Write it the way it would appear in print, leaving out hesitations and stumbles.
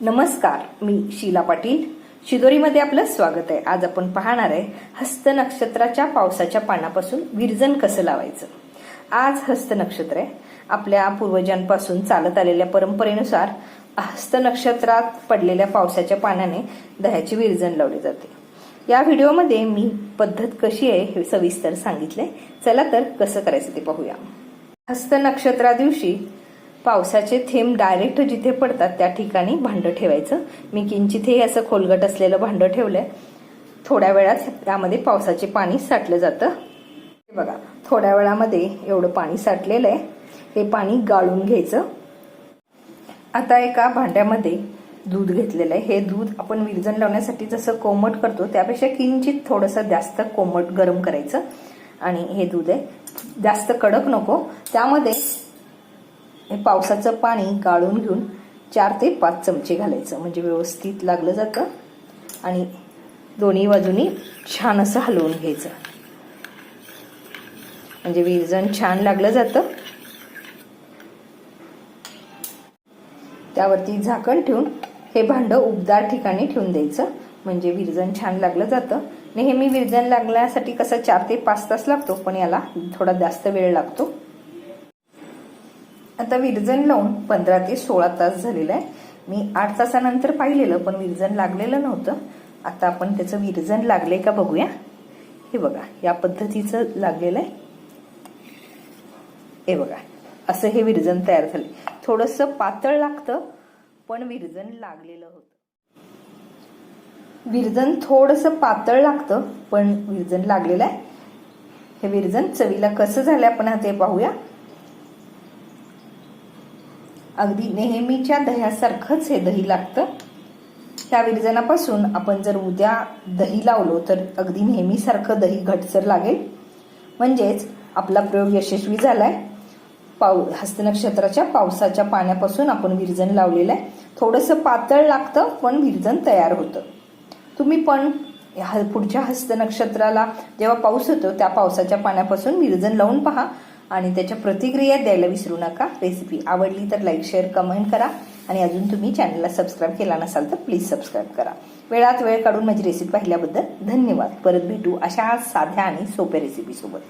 नमस्कार, मी शीला पाटील. शिदोरीमध्ये आपलं स्वागत आहे. आज आपण पाहणार आहे हस्त नक्षत्राच्या पावसाच्या पानापासून विरजन कसं लावायचं. आज हस्त नक्षत्र आहे. आपल्या पूर्वजांपासून चालत आलेल्या परंपरेनुसार हस्त नक्षत्रात पडलेल्या पावसाच्या पानाने दह्याची विरजन लावली जाते. या व्हिडिओमध्ये मी पद्धत कशी आहे हे सविस्तर सांगितले. चला तर कसं करायचं ते पाहूया. हस्त नक्षत्रा दिवशी पावसाचे थेंब डायरेक्ट जिथे पडतात त्या ठिकाणी भांडं ठेवायचं. मी किंचित हे असं खोलगट असलेलं भांडं ठेवलंय. थोड्या वेळात त्यामध्ये पावसाचे पाणी साठलं जातं. बघा, थोड्या वेळामध्ये एवढं पाणी साठलेलं आहे. हे पाणी गाळून घ्यायचं. आता एका भांड्यामध्ये दूध घेतलेलं आहे. हे दूध आपण विरजन लावण्यासाठी जसं कोमट करतो त्यापेक्षा किंचित थोडंसं जास्त कोमट गरम करायचं. आणि हे दूध आहे, जास्त कडक नको. त्यामध्ये हे पावसाचं पाणी गाळून घेऊन 4 ते 5 चमचे घालायचं, म्हणजे व्यवस्थित लागलं जातं. आणि दोन्ही बाजूनी छान असं हलवून घ्यायचं, म्हणजे विरजन छान लागलं जातं. त्यावरती झाकण ठेवून हे भांडं उबदार ठिकाणी ठेवून द्यायचं, म्हणजे विरजन छान लागलं जातं. नेहमी विरजन लागण्यासाठी कसं 4 ते 5 तास लागतो, पण याला थोडा जास्त वेळ लागतो. आता विरजन लावून 15 ते 16 तास झालेलं आहे. मी 8 तासानंतर पाहिलेलं, पण विरजन लागलेलं नव्हतं. आता आपण त्याचं विरजन लागले का बघूया. हे बघा, या पद्धतीचं लागलेलं आहे. हे बघा, असं हे विरजन तयार झाले. थोडंसं पातळ लागतं, पण विरजन लागलेलं होतं. विरजन थोडंसं पातळ लागतं, पण विरजन लागलेलं आहे. हे विरजन चवीला कसं झालं आपण ते पाहूया. अगदी नेहमीच्या दह्यासारखंच हे दही लागतं. त्या विरजनापासून आपण जर उद्या दही लावलो तर अगदी नेहमीसारखं दही घटसर लागेल. म्हणजेच आपला प्रयोग यशस्वी झालाय. हस्तनक्षत्राच्या पावसाच्या पाण्यापासून आपण विरजन लावलेलं आहे. थोडंसं पातळ लागतं, पण विरजन तयार होतं. तुम्ही पण पुढच्या हस्तनक्षत्राला जेव्हा पाऊस होतो त्या पावसाच्या पाण्यापासून विरजन लावून पहा आणि त्याच्या प्रतिक्रिया द्यायला विसरू नका. रेसिपी आवडली तर लाईक, शेअर, कमेंट करा. आणि अजून तुम्ही चॅनलला सबस्क्राईब केला नसाल तर प्लीज सबस्क्राईब करा. वेळात वेळ काढून माझी रेसिपी पाहिल्याबद्दल धन्यवाद. परत भेटू अशा साध्या आणि सोप्या रेसिपी सोबत.